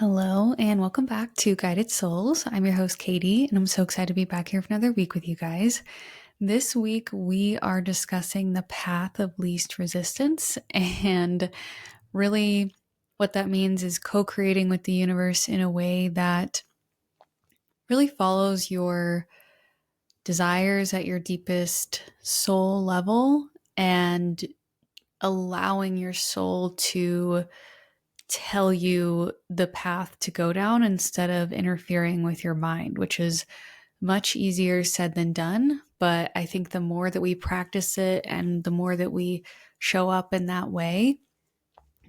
Hello, and welcome back to Guided Souls. I'm your host, Katie, and I'm so excited to be back here for another week with you guys. This week, we are discussing the path of least resistance, and really what that means is co creating with the universe in a way that really follows your desires at your deepest soul level and allowing your soul to tell you the path to go down instead of interfering with your mind, which is much easier said than done. But I think the more that we practice it and the more that we show up in that way,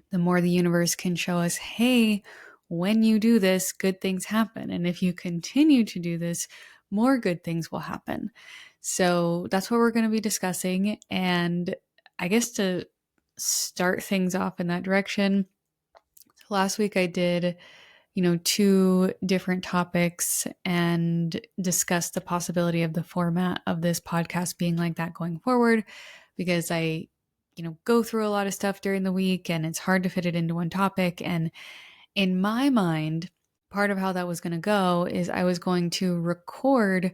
the more the universe can show us, hey, when you do this, good things happen. And if you continue to do this, more good things will happen. So that's what we're going to be discussing. And I guess to start things off in that direction, last week I did, two different topics and discussed the possibility of the format of this podcast being like that going forward because I, go through a lot of stuff during the week and it's hard to fit it into one topic. And in my mind, part of how that was going to go is I was going to record,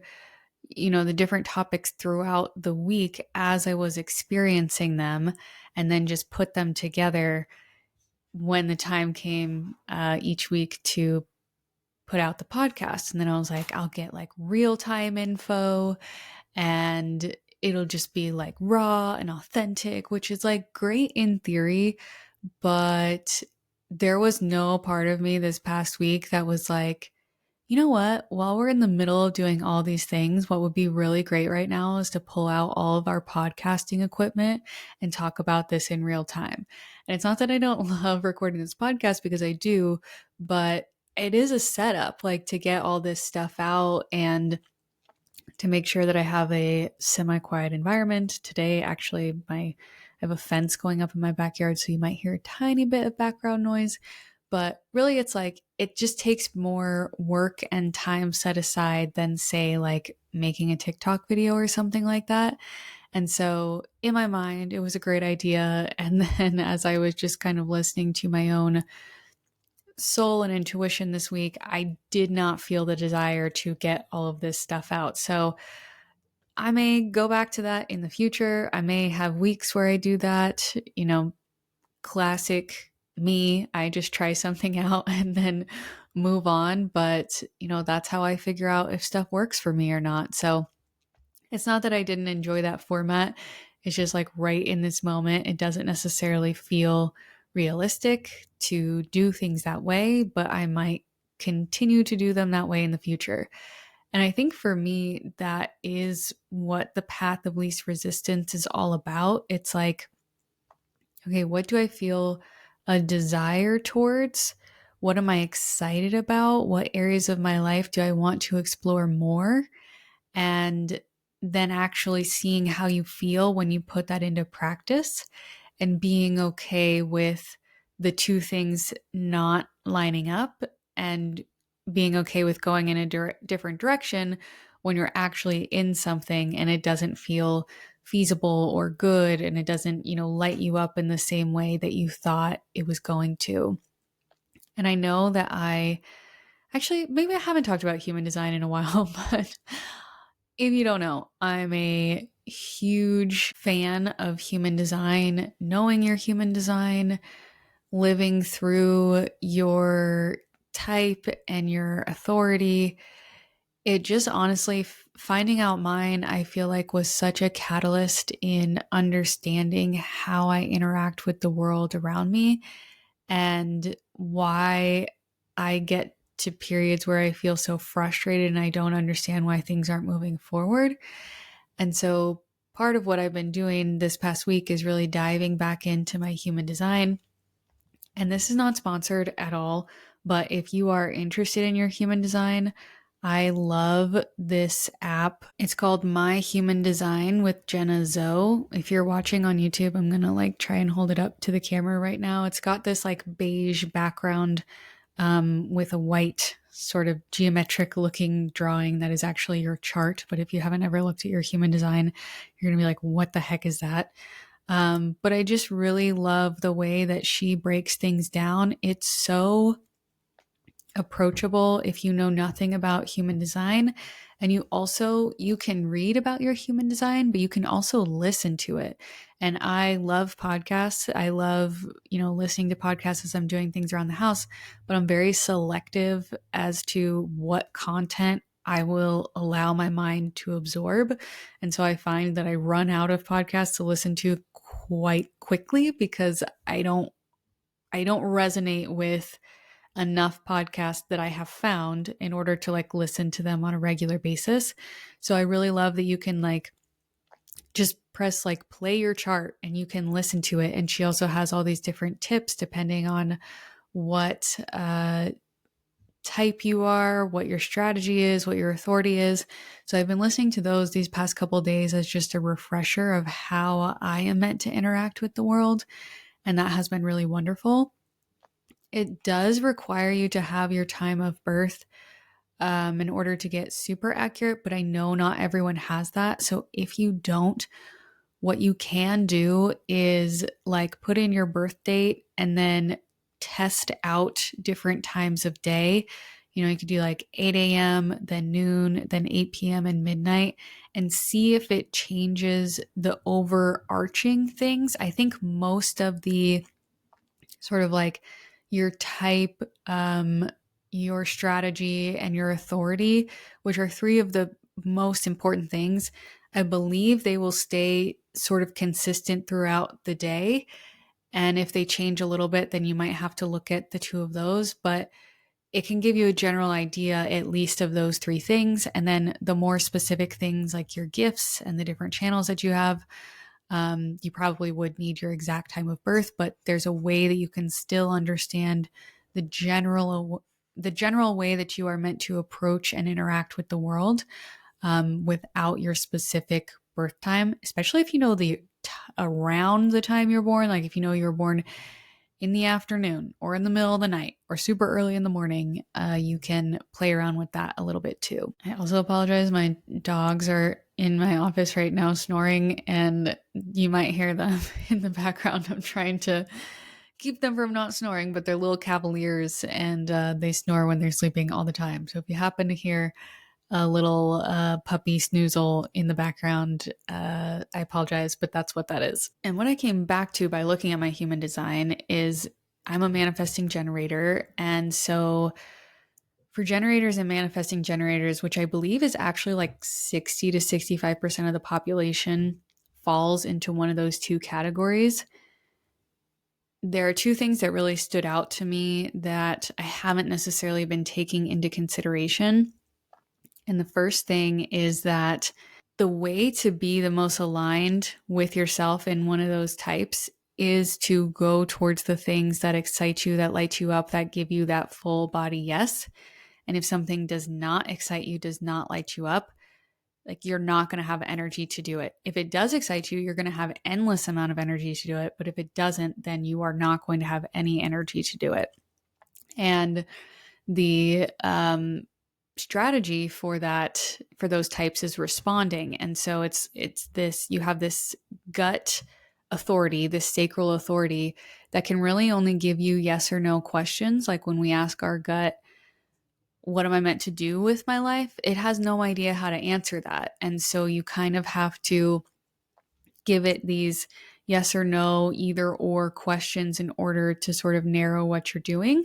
the different topics throughout the week as I was experiencing them and then just put them together when the time came each week to put out the podcast. And then I was like, I'll get like real time info and it'll just be like raw and authentic, which is like great in theory. But there was no part of me this past week that was like, you know what? While we're in the middle of doing all these things, what would be really great right now is to pull out all of our podcasting equipment and talk about this in real time. And it's not that I don't love recording this podcast because I do, but it is a setup like to get all this stuff out and to make sure that I have a semi-quiet environment. Today, actually, I have a fence going up in my backyard, so you might hear a tiny bit of background noise. But really, it's like it just takes more work and time set aside than, say, like making a TikTok video or something like that. And so in my mind, it was a great idea. And then as I was just kind of listening to my own soul and intuition this week, I did not feel the desire to get all of this stuff out. So I may go back to that in the future. I may have weeks where I do that, classic me. I just try something out and then move on. But, that's how I figure out if stuff works for me or not. So it's not that I didn't enjoy that format. It's just like right in this moment, it doesn't necessarily feel realistic to do things that way, but I might continue to do them that way in the future. And I think for me, that is what the path of least resistance is all about. It's like, okay, what do I feel a desire towards? What am I excited about? What areas of my life do I want to explore more? And then actually seeing how you feel when you put that into practice and being okay with the two things not lining up and being okay with going in a different direction when you're actually in something and it doesn't feel feasible or good and it doesn't, light you up in the same way that you thought it was going to. And I know that maybe I haven't talked about human design in a while, but if you don't know, I'm a huge fan of human design, knowing your human design, living through your type and your authority. It just honestly, finding out mine, I feel like was such a catalyst in understanding how I interact with the world around me and why I get to periods where I feel so frustrated and I don't understand why things aren't moving forward. And so part of what I've been doing this past week is really diving back into my human design. And this is not sponsored at all, but if you are interested in your human design, I love this app. It's called My Human Design with Jenna Zoe. If you're watching on YouTube, I'm going to like try and hold it up to the camera right now. It's got this like beige background with a white sort of geometric looking drawing that is actually your chart. But if you haven't ever looked at your human design, you're going to be like, what the heck is that? But I just really love the way that she breaks things down. It's so approachable if you know nothing about human design. And you can read about your human design, but you can also listen to it. And I love podcasts. I love, listening to podcasts as I'm doing things around the house, but I'm very selective as to what content I will allow my mind to absorb. And so I find that I run out of podcasts to listen to quite quickly because I don't resonate with enough podcasts that I have found in order to listen to them on a regular basis. So I really love that you can just press play your chart and you can listen to it. And she also has all these different tips depending on what type you are, what your strategy is, what your authority is. So I've been listening to those these past couple of days as just a refresher of how I am meant to interact with the world. And that has been really wonderful. It does require you to have your time of birth in order to get super accurate, but I know not everyone has that. So if you don't, what you can do is put in your birth date and then test out different times of day. You could do 8 a.m., then noon, then 8 p.m. and midnight, and see if it changes the overarching things. I think most of the sort of your type, your strategy, and your authority, which are three of the most important things, I believe they will stay sort of consistent throughout the day. And if they change a little bit, then you might have to look at the two of those, but it can give you a general idea, at least, of those three things. And then the more specific things like your gifts and the different channels that you have, you probably would need your exact time of birth, but there's a way that you can still understand the general way that you are meant to approach and interact with the world without your specific birth time, especially if you know around the time you're born. If you know you were born in the afternoon or in the middle of the night or super early in the morning, you can play around with that a little bit too. I also apologize. My dogs are in my office right now snoring, and you might hear them in the background. I'm trying to keep them from not snoring, but they're little cavaliers and they snore when they're sleeping all the time. So if you happen to hear a little puppy snoozle in the background, I apologize, but that's what that is. And what I came back to by looking at my human design is I'm a manifesting generator. And so for generators and manifesting generators, which I believe is actually 60 to 65% of the population falls into one of those two categories, there are two things that really stood out to me that I haven't necessarily been taking into consideration. And the first thing is that the way to be the most aligned with yourself in one of those types is to go towards the things that excite you, that light you up, that give you that full body yes. And if something does not excite you, does not light you up, you're not going to have energy to do it. If it does excite you, you're going to have endless amount of energy to do it. But if it doesn't, then you are not going to have any energy to do it. And the strategy for those types is responding. And so it's this, you have this gut authority, this sacral authority that can really only give you yes or no questions. Like when we ask our gut, what am I meant to do with my life? It has no idea how to answer that. And so you kind of have to give it these yes or no, either or questions in order to sort of narrow what you're doing.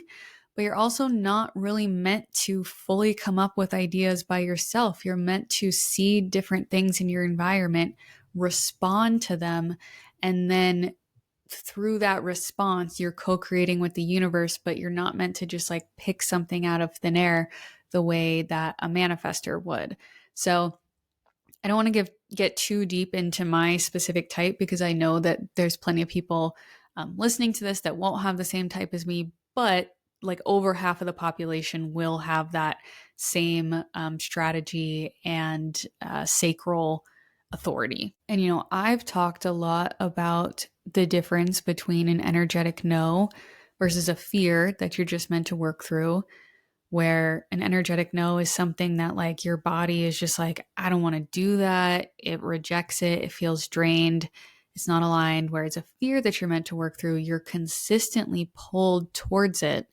But you're also not really meant to fully come up with ideas by yourself. You're meant to see different things in your environment, respond to them, and then through that response, you're co-creating with the universe, but you're not meant to just pick something out of thin air the way that a manifester would. So I don't want to get too deep into my specific type because I know that there's plenty of people listening to this that won't have the same type as me, but over half of the population will have that same strategy and sacral authority. And, I've talked a lot about the difference between an energetic no versus a fear that you're just meant to work through, where an energetic no is something that your body is just I don't want to do that. It rejects it. It feels drained. It's not aligned. Whereas a fear that you're meant to work through, you're consistently pulled towards it.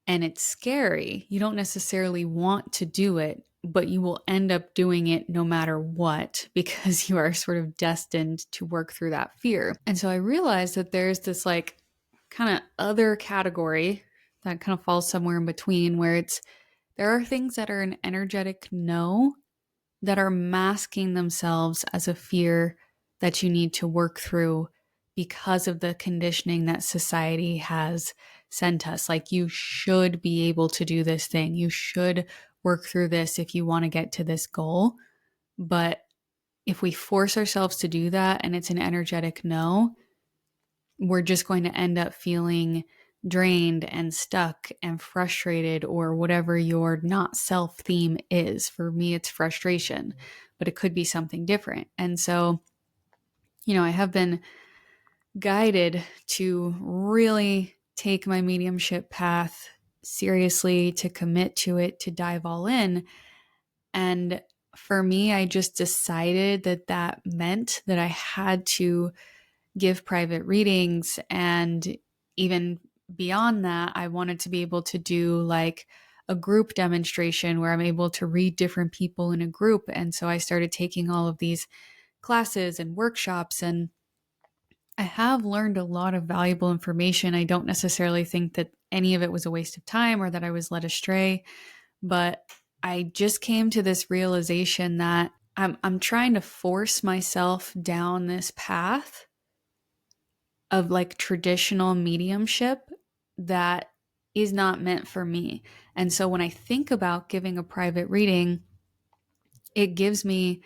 and it's scary. You don't necessarily want to do it, but you will end up doing it no matter what because you are sort of destined to work through that fear. And so I realized that there's this like kind of other category that kind of falls somewhere in between where there are things that are an energetic no that are masking themselves as a fear that you need to work through because of the conditioning that society has sent us. Like, you should be able to do this thing. You should work through this if you want to get to this goal. But if we force ourselves to do that and it's an energetic no, we're just going to end up feeling drained and stuck and frustrated, or whatever your not self theme is. For me, it's frustration, but it could be something different. And so, I have been guided to really take my mediumship path seriously, to commit to it, to dive all in. And for me, I just decided that meant that I had to give private readings. And even beyond that, I wanted to be able to do like a group demonstration where I'm able to read different people in a group. And so I started taking all of these classes and workshops, and I have learned a lot of valuable information. I don't necessarily think that any of it was a waste of time or that I was led astray, but I just came to this realization that I'm trying to force myself down this path of like traditional mediumship that is not meant for me. And so when I think about giving a private reading, it gives me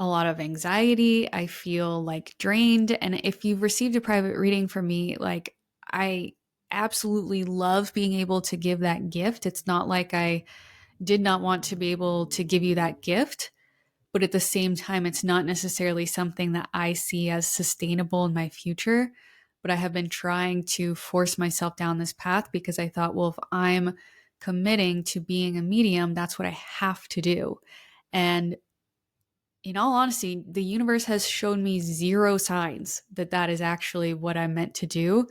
a lot of anxiety. I feel like drained. And if you've received a private reading from me, like, I absolutely love being able to give that gift. It's not like I did not want to be able to give you that gift. But at the same time, it's not necessarily something that I see as sustainable in my future. But I have been trying to force myself down this path because I thought, well, if I'm committing to being a medium, that's what I have to do. And in all honesty, the universe has shown me zero signs that that is actually what I'm meant to do.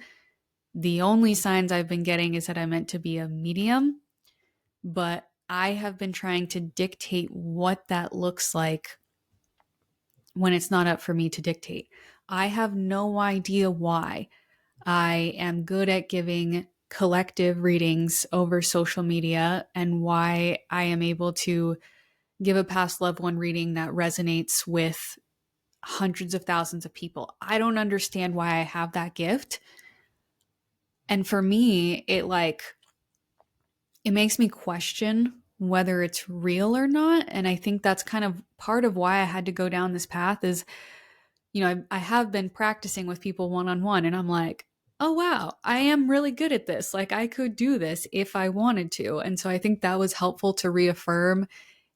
The only signs I've been getting is that I'm meant to be a medium, but I have been trying to dictate what that looks like when it's not up for me to dictate. I have no idea why I am good at giving collective readings over social media and why I am able to give a past loved one reading that resonates with hundreds of thousands of people. I don't understand why I have that gift. And for me, it makes me question whether it's real or not. And I think that's kind of part of why I had to go down this path is, I have been practicing with people one-on-one, and I'm like, oh, wow, I am really good at this. Like, I could do this if I wanted to. And so I think that was helpful to reaffirm,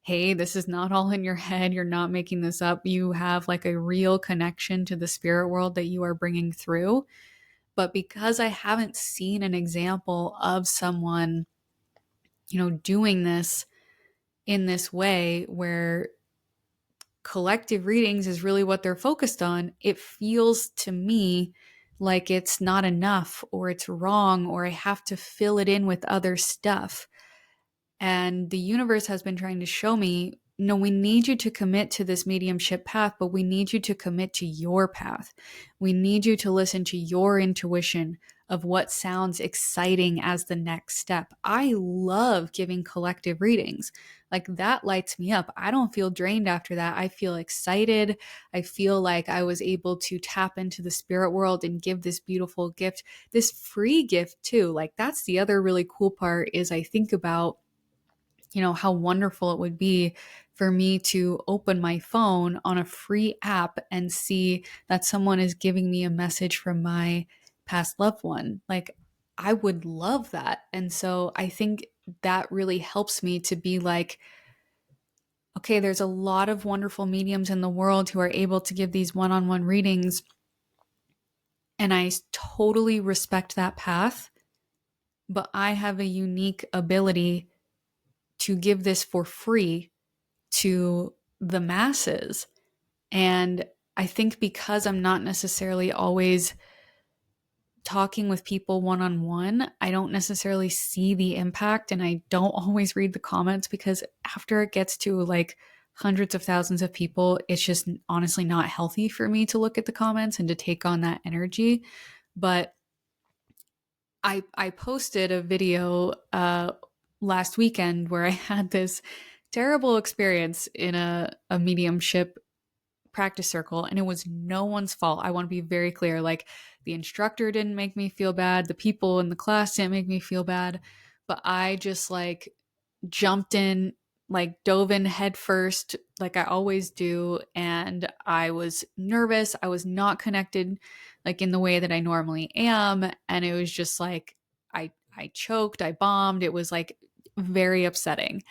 hey, this is not all in your head. You're not making this up. You have like a real connection to the spirit world that you are bringing through. But because I haven't seen an example of someone, doing this in this way where collective readings is really what they're focused on, it feels to me like it's not enough, or it's wrong, or I have to fill it in with other stuff. And the universe has been trying to show me, no, we need you to commit to this mediumship path, but we need you to commit to your path. We need you to listen to your intuition of what sounds exciting as the next step. I love giving collective readings. Like, that lights me up. I don't feel drained after that. I feel excited. I feel like I was able to tap into the spirit world and give this beautiful gift, this free gift too. Like, that's the other really cool part is I think about how wonderful it would be for me to open my phone on a free app and see that someone is giving me a message from my past loved one. Like, I would love that. And so I think that really helps me to be like, okay, there's a lot of wonderful mediums in the world who are able to give these one-on-one readings. And I totally respect that path, but I have a unique ability to give this for free to the masses. And I think because I'm not necessarily always talking with people one-on-one, I don't necessarily see the impact, and I don't always read the comments, because after it gets to like hundreds of thousands of people, it's just honestly not healthy for me to look at the comments and to take on that energy. But I posted a video last weekend where I had this terrible experience in a mediumship practice circle, and it was no one's fault. I want to be very clear. Like, the instructor didn't make me feel bad, the people in the class didn't make me feel bad, but I just like jumped in, like dove in head first, like I always do. And I was nervous. I was not connected like in the way that I normally am. And it was just like, I choked, I bombed. It was like very upsetting.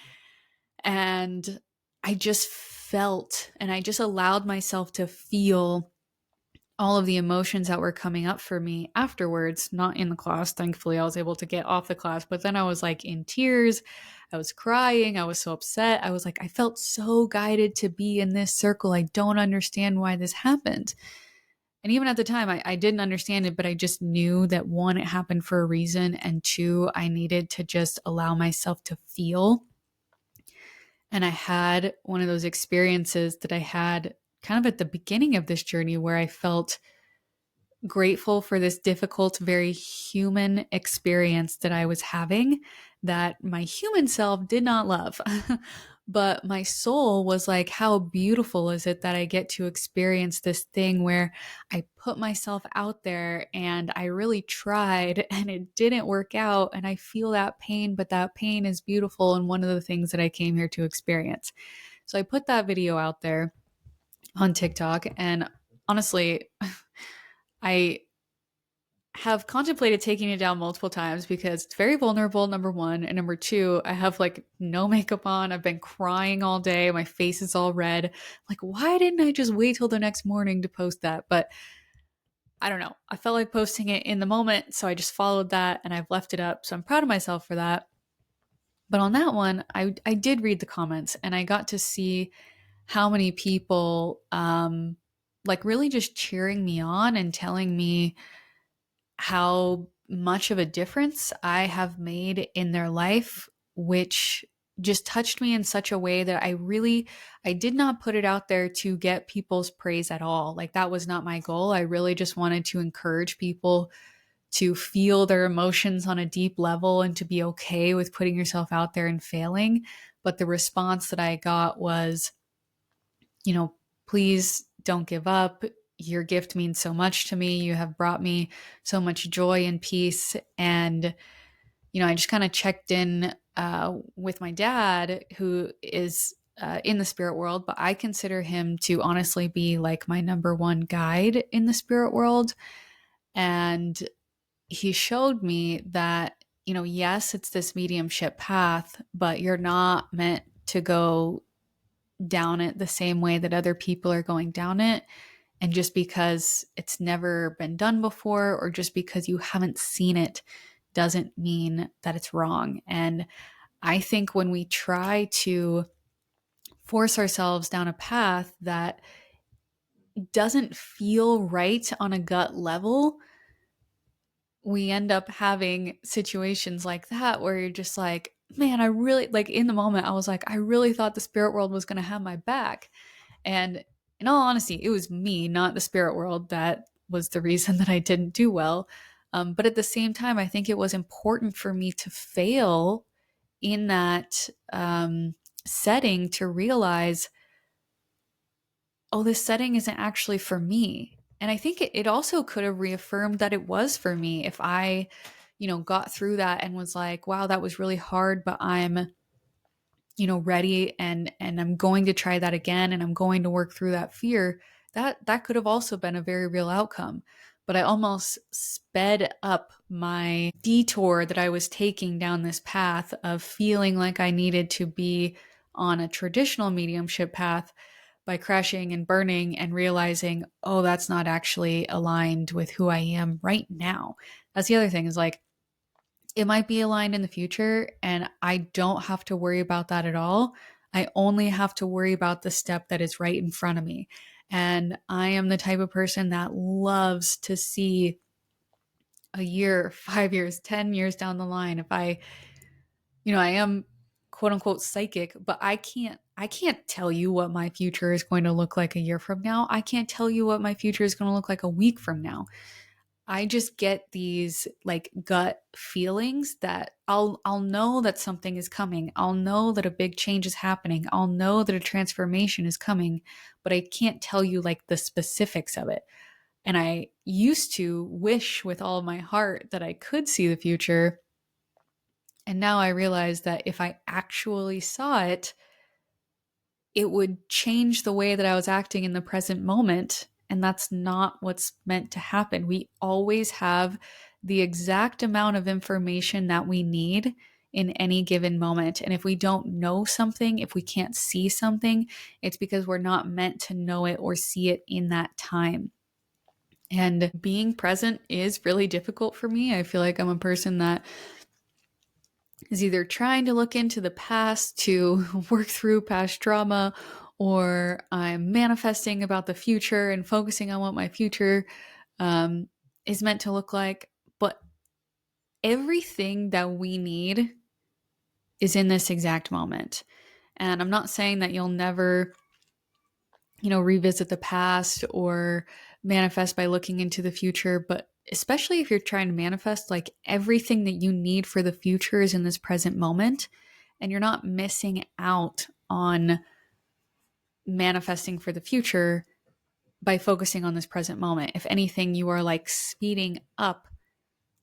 And I just felt, and I just allowed myself to feel all of the emotions that were coming up for me afterwards, not in the class. Thankfully, I was able to get off the class, but then I was like in tears. I was crying. I was so upset. I was like, I felt so guided to be in this circle. I don't understand why this happened. And even at the time, I didn't understand it, but I just knew that one, it happened for a reason. And two, I needed to just allow myself to feel. And I had one of those experiences that I had kind of at the beginning of this journey where I felt grateful for this difficult, very human experience that I was having that my human self did not love. But my soul was like, how beautiful is it that I get to experience this thing where I put myself out there and I really tried and it didn't work out. And I feel that pain, but that pain is beautiful. And one of the things that I came here to experience. So I put that video out there on TikTok. And honestly, I have contemplated taking it down multiple times because it's very vulnerable, number one. And number two, I have like no makeup on. I've been crying all day. My face is all red. Like, why didn't I just wait till the next morning to post that? But I don't know. I felt like posting it in the moment. So I just followed that and I've left it up. So I'm proud of myself for that. But on that one, I did read the comments and I got to see how many people like really just cheering me on and telling me how much of a difference I have made in their life, which just touched me in such a way that I did not put it out there to get people's praise at all. Like, that was not my goal. I really just wanted to encourage people to feel their emotions on a deep level and to be okay with putting yourself out there and failing. But the response that I got was, please don't give up. Your gift means so much to me. You have brought me so much joy and peace. And, I just kind of checked in with my dad, who is in the spirit world, but I consider him to honestly be like my number one guide in the spirit world. And he showed me that, yes, it's this mediumship path, but you're not meant to go down it the same way that other people are going down it. And just because it's never been done before, or just because you haven't seen it, doesn't mean that it's wrong. And I think when we try to force ourselves down a path that doesn't feel right on a gut level, we end up having situations like that where you're just like, man, I really, like, in the moment, I was like, I really thought the spirit world was going to have my back. And in all honesty, it was me, not the spirit world, that was the reason that I didn't do well. But at the same time, I think it was important for me to fail in that setting to realize, oh, this setting isn't actually for me. And I think it also could have reaffirmed that it was for me if I, got through that and was like, wow, that was really hard, but I'm, ready and I'm going to try that again and I'm going to work through that fear. That could have also been a very real outcome. But I almost sped up my detour that I was taking down this path of feeling like I needed to be on a traditional mediumship path by crashing and burning and realizing, oh, that's not actually aligned with who I am right now. That's the other thing, is like, it might be aligned in the future and I don't have to worry about that at all. I only have to worry about the step that is right in front of me. And I am the type of person that loves to see a year, 5 years, 10 years down the line, if I am quote unquote psychic, but I can't tell you what my future is going to look like a year from now. I can't tell you what my future is going to look like a week from now. I just get these like gut feelings that I'll know that something is coming. I'll know that a big change is happening. I'll know that a transformation is coming, but I can't tell you like the specifics of it. And I used to wish with all my heart that I could see the future. And now I realize that if I actually saw it, it would change the way that I was acting in the present moment. And that's not what's meant to happen. We always have the exact amount of information that we need in any given moment. And if we don't know something, if we can't see something, it's because we're not meant to know it or see it in that time. And being present is really difficult for me. I feel like I'm a person that is either trying to look into the past to work through past trauma, or I'm manifesting about the future and focusing on what my future is meant to look like. But everything that we need is in this exact moment. And I'm not saying that you'll never, revisit the past or manifest by looking into the future, but especially if you're trying to manifest, like everything that you need for the future is in this present moment, and you're not missing out on manifesting for the future by focusing on this present moment. If anything, you are like speeding up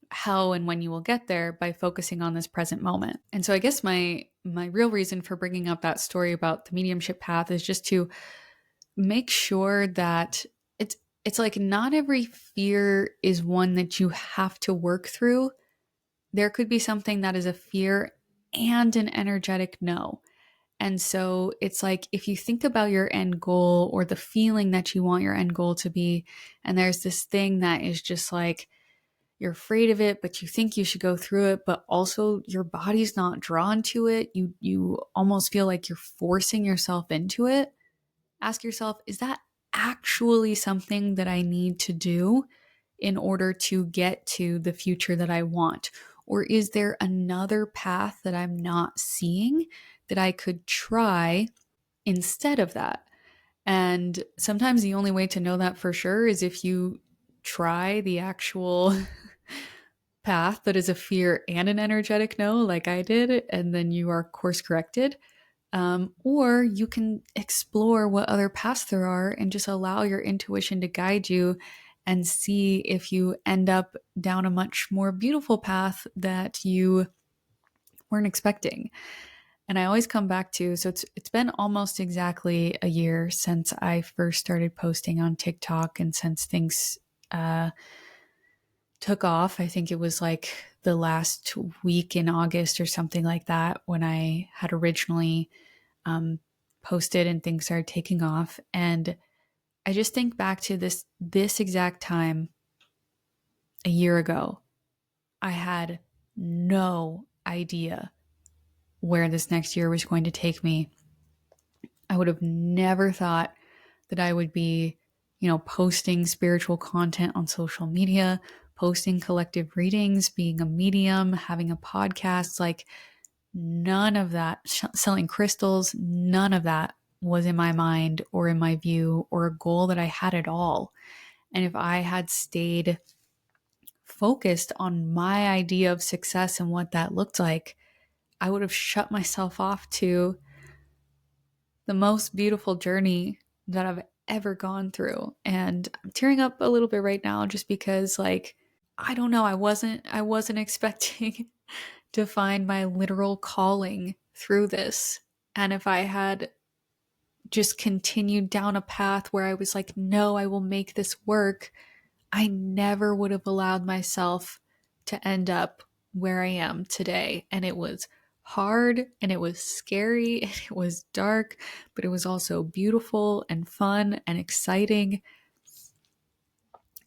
how and when you will get there by focusing on this present moment. And so I guess my real reason for bringing up that story about the mediumship path is just to make sure that it's like not every fear is one that you have to work through. There could be something that is a fear and an energetic no. And so it's like if you think about your end goal or the feeling that you want your end goal to be, and there's this thing that is just like you're afraid of it, but you think you should go through it, but also your body's not drawn to it. You almost feel like you're forcing yourself into it. Ask yourself, is that actually something that I need to do in order to get to the future that I want? Or is there another path that I'm not seeing that I could try instead of that? And sometimes the only way to know that for sure is if you try the actual path that is a fear and an energetic no, like I did, and then you are course corrected. Or you can explore what other paths there are and just allow your intuition to guide you and see if you end up down a much more beautiful path that you weren't expecting. And I always come back to, so it's been almost exactly a year since I first started posting on TikTok, and since things took off. I think it was like the last week in August or something like that when I had originally posted and things started taking off. And I just think back to this exact time a year ago. I had no idea where this next year was going to take me. I would have never thought that I would be, posting spiritual content on social media, posting collective readings, being a medium, having a podcast. Like none of that, selling crystals, none of that was in my mind or in my view or a goal that I had at all. And if I had stayed focused on my idea of success and what that looked like, I would have shut myself off to the most beautiful journey that I've ever gone through. And I'm tearing up a little bit right now just because like I don't know, I wasn't expecting to find my literal calling through this. And if I had just continued down a path where I was like, no, I will make this work, I never would have allowed myself to end up where I am today. And it was hard and it was scary and it was dark, but it was also beautiful and fun and exciting.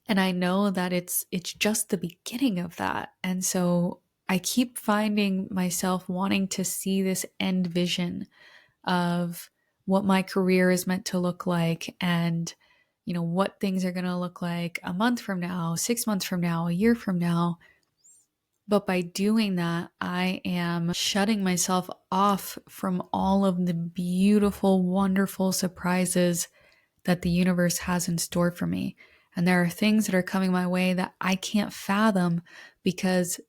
And I know that it's just the beginning of that. And so I keep finding myself wanting to see this end vision of what my career is meant to look like, and what things are going to look like a month from now, 6 months from now, a year from now. But by doing that, I am shutting myself off from all of the beautiful, wonderful surprises that the universe has in store for me. And there are things that are coming my way that I can't fathom because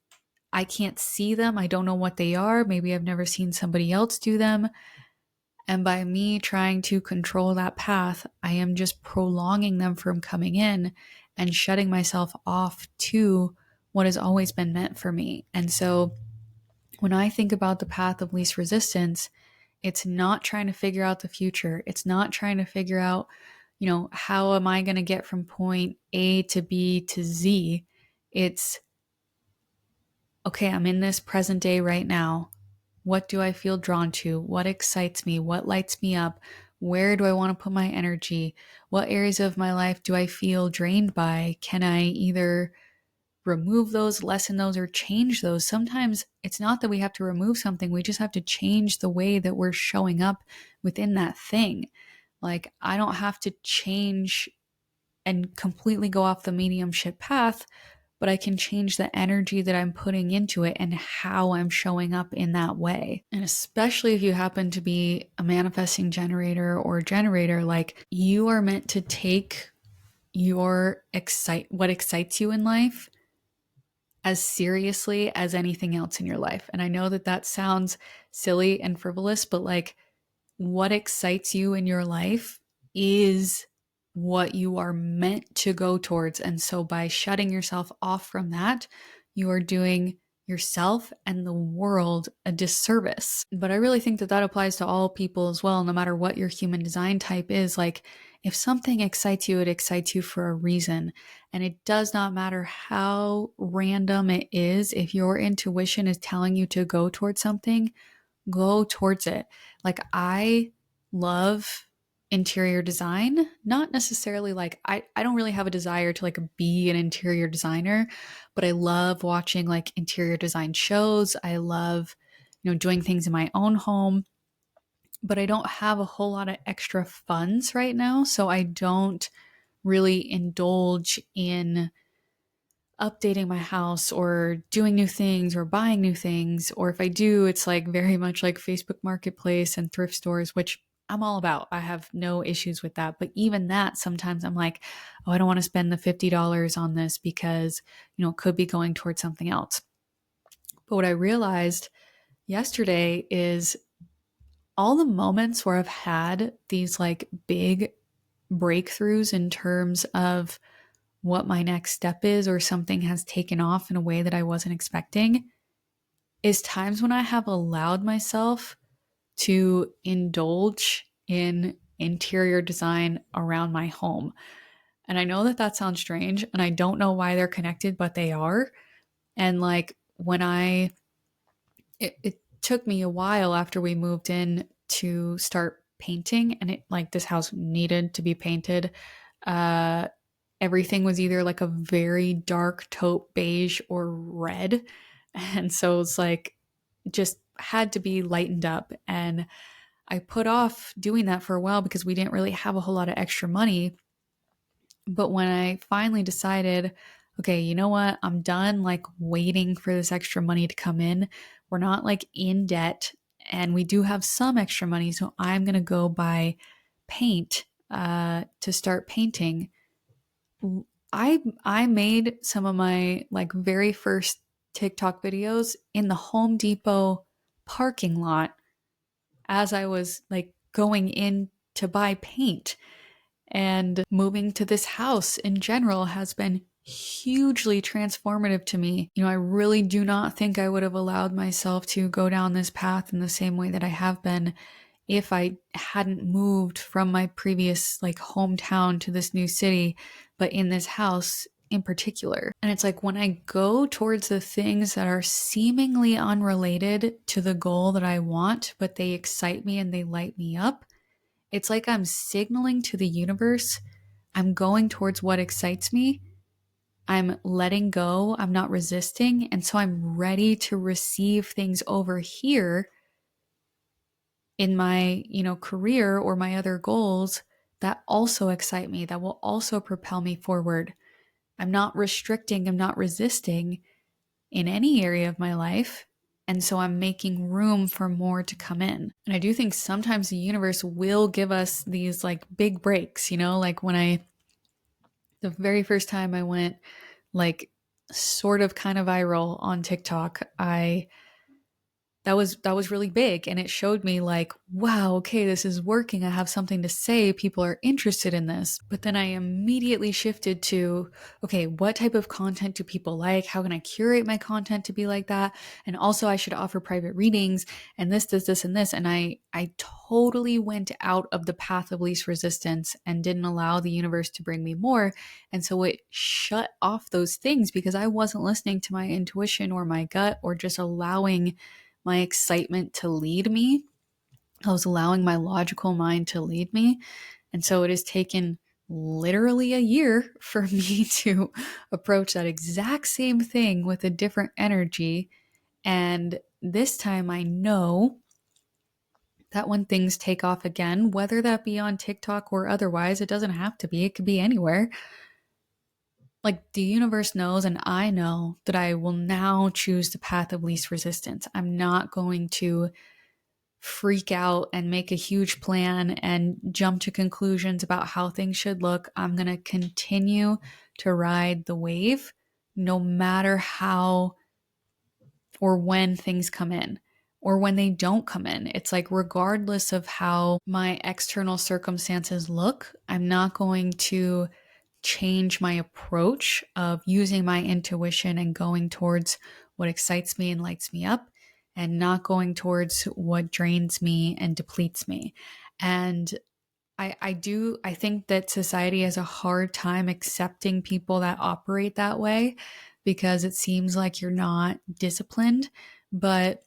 I can't see them. I don't know what they are. Maybe I've never seen somebody else do them. And by me trying to control that path, I am just prolonging them from coming in and shutting myself off to what has always been meant for me. And so when I think about the path of least resistance, it's not trying to figure out the future. It's not trying to figure out, how am I going to get from point A to B to Z? It's, okay, I'm in this present day right now. What do I feel drawn to? What excites me? What lights me up? Where do I want to put my energy? What areas of my life do I feel drained by? Can I either remove those, lessen those, or change those? Sometimes it's not that we have to remove something, we just have to change the way that we're showing up within that thing. Like, I don't have to change and completely go off the mediumship path, but I can change the energy that I'm putting into it and how I'm showing up in that way. And especially if you happen to be a manifesting generator or generator, like, you are meant to take what excites you in life as seriously as anything else in your life. And I know that sounds silly and frivolous, but like, what excites you in your life is what you are meant to go towards. And so by shutting yourself off from that, you are doing yourself and the world a disservice. But I really think that applies to all people as well, no matter what your human design type is. Like, if something excites you, it excites you for a reason. And it does not matter how random it is. If your intuition is telling you to go towards something, go towards it. Like, I love interior design, not necessarily like, I don't really have a desire to like be an interior designer, but I love watching like interior design shows. I love, doing things in my own home, but I don't have a whole lot of extra funds right now. So I don't really indulge in updating my house or doing new things or buying new things. Or if I do, it's like very much like Facebook Marketplace and thrift stores, which I'm all about. I have no issues with that. But even that, sometimes I'm like, oh, I don't want to spend the $50 on this because, it could be going towards something else. But what I realized yesterday is all the moments where I've had these like big breakthroughs in terms of what my next step is, or something has taken off in a way that I wasn't expecting, is times when I have allowed myself to indulge in interior design around my home. And I know that sounds strange, and I don't know why they're connected, but they are. And like, it took me a while after we moved in to start painting, and it, like, this house needed to be painted. Everything was either like a very dark taupe beige or red. And so it's like, just had to be lightened up. And I put off doing that for a while because we didn't really have a whole lot of extra money. But when I finally decided, okay, you know what? I'm done like waiting for this extra money to come in. We're not like in debt, and we do have some extra money. So I'm going to go buy paint to start painting. I made some of my like very first TikTok videos in the Home Depot parking lot as I was like going in to buy paint. And moving to this house in general has been hugely transformative to me. I really do not think I would have allowed myself to go down this path in the same way that I have been if I hadn't moved from my previous like hometown to this new city, but in this house in particular. And it's like, when I go towards the things that are seemingly unrelated to the goal that I want, but they excite me and they light me up, it's like I'm signaling to the universe, I'm going towards what excites me. I'm letting go. I'm not resisting. And so I'm ready to receive things over here in my, career or my other goals that also excite me, that will also propel me forward. I'm not restricting, I'm not resisting in any area of my life. And so I'm making room for more to come in. And I do think sometimes the universe will give us these like big breaks, like the very first time I went like sort of kind of viral on TikTok, that was really big, and it showed me like, wow, okay, this is working. I have something to say. People are interested in this. But then I immediately shifted to, okay, what type of content do people like? How can I curate my content to be like that? And also I should offer private readings and this and this. And I totally went out of the path of least resistance and didn't allow the universe to bring me more. And so it shut off those things because I wasn't listening to my intuition or my gut, or just allowing my excitement to lead me. I was allowing my logical mind to lead me. And so it has taken literally a year for me to approach that exact same thing with a different energy. And this time I know that when things take off again, whether that be on TikTok or otherwise, it doesn't have to be, it could be anywhere. Like the universe knows, and I know that I will now choose the path of least resistance. I'm not going to freak out and make a huge plan and jump to conclusions about how things should look. I'm going to continue to ride the wave no matter how or when things come in or when they don't come in. It's like, regardless of how my external circumstances look, I'm not going to change my approach of using my intuition and going towards what excites me and lights me up, and not going towards what drains me and depletes me. And I think that society has a hard time accepting people that operate that way because it seems like you're not disciplined, but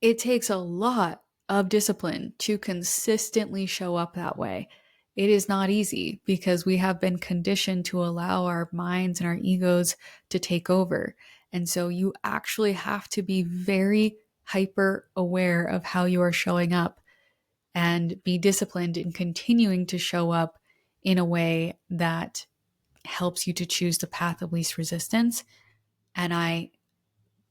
it takes a lot of discipline to consistently show up that way. It is not easy because we have been conditioned to allow our minds and our egos to take over. And so you actually have to be very hyper aware of how you are showing up and be disciplined in continuing to show up in a way that helps you to choose the path of least resistance. And I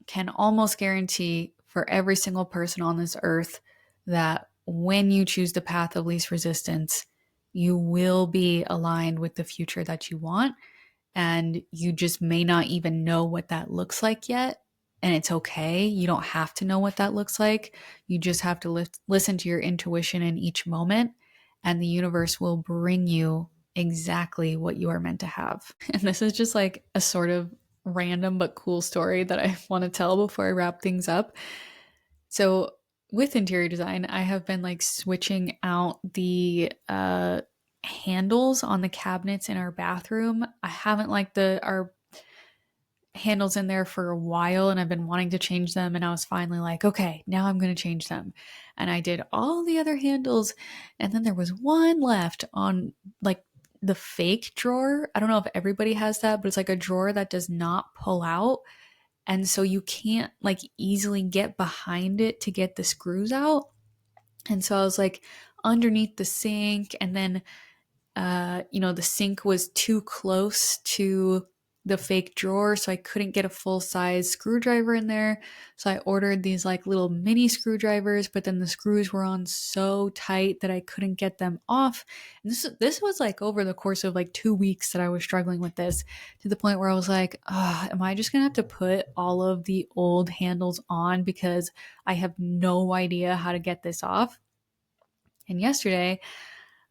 can almost guarantee for every single person on this earth that when you choose the path of least resistance, you will be aligned with the future that you want. And you just may not even know what that looks like yet. And it's okay. You don't have to know what that looks like. You just have to listen to your intuition in each moment, and the universe will bring you exactly what you are meant to have. And this is just like a sort of random but cool story that I want to tell before I wrap things up. So, with interior design, I have been like switching out the handles on the cabinets in our bathroom. I haven't liked our handles in there for a while, and I've been wanting to change them, and I was finally like, okay, now I'm going to change them. And I did all the other handles, and then there was one left on like the fake drawer. I don't know if everybody has that, but it's like a drawer that does not pull out. And so you can't like easily get behind it to get the screws out. And so I was like underneath the sink, and then the sink was too close to the fake drawer, so I couldn't get a full size screwdriver in there. So I ordered these like little mini screwdrivers, but then the screws were on so tight that I couldn't get them off. And this was like over the course of like 2 weeks that I was struggling with this, to the point where I was like, oh, am I just gonna have to put all of the old handles on because I have no idea how to get this off? And yesterday,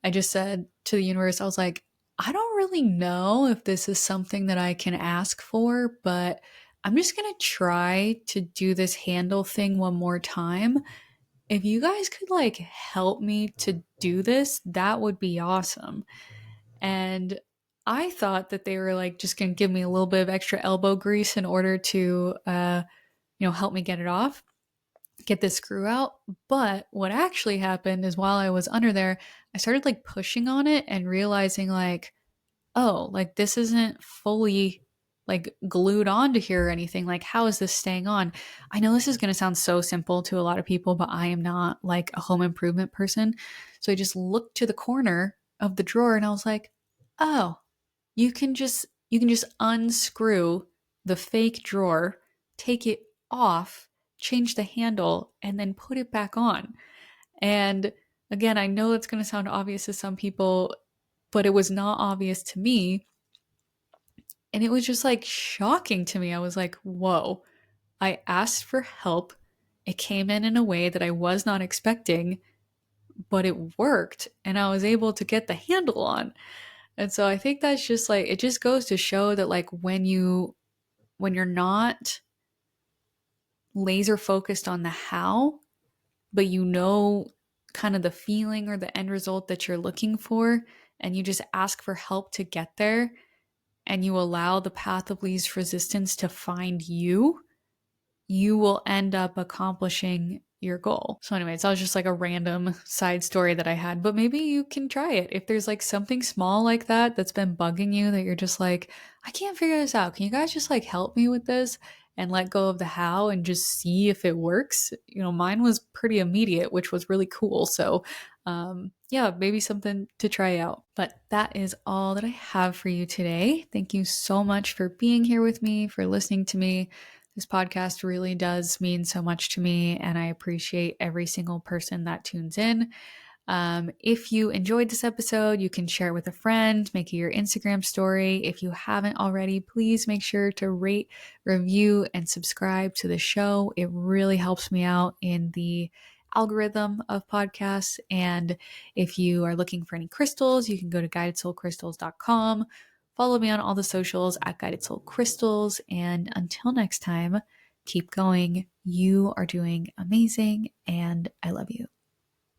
I just said to the universe, I was like, I don't really know if this is something that I can ask for, but I'm just going to try to do this handle thing one more time. If you guys could like help me to do this, that would be awesome. And I thought that they were like just going to give me a little bit of extra elbow grease in order to, help me get it off, get this screw out. But what actually happened is, while I was under there, I started like pushing on it and realizing like, oh, like this isn't fully like glued onto here or anything. Like, how is this staying on? I know this is going to sound so simple to a lot of people, but I am not like a home improvement person. So I just looked to the corner of the drawer and I was like, oh, you can just unscrew the fake drawer, take it off, change the handle, and then put it back on. And again, I know that's going to sound obvious to some people, but it was not obvious to me. And it was just like shocking to me. I was like, whoa, I asked for help. It came in a way that I was not expecting, but it worked. And I was able to get the handle on. And so I think that's just like, it just goes to show that like when you're not laser focused on the how, but you know kind of the feeling or the end result that you're looking for, and you just ask for help to get there, and you allow the path of least resistance to find you, you will end up accomplishing your goal. So anyways, that was just like a random side story that I had, but maybe you can try it. If there's like something small like that that's been bugging you that you're just like, I can't figure this out. Can you guys just like help me with this and let go of the how and just see if it works? You know, mine was pretty immediate, which was really cool. So yeah, maybe something to try out. But that is all that I have for you today. Thank you so much for being here with me, for listening to me. This podcast really does mean so much to me, and I appreciate every single person that tunes in. If you enjoyed this episode, you can share it with a friend, make it your Instagram story. If you haven't already, please make sure to rate, review, and subscribe to the show. It really helps me out in the algorithm of podcasts. And if you are looking for any crystals, you can go to guidedsoulcrystals.com. Follow me on all the socials at Guided Soul Crystals. And until next time, keep going. You are doing amazing, and I love you.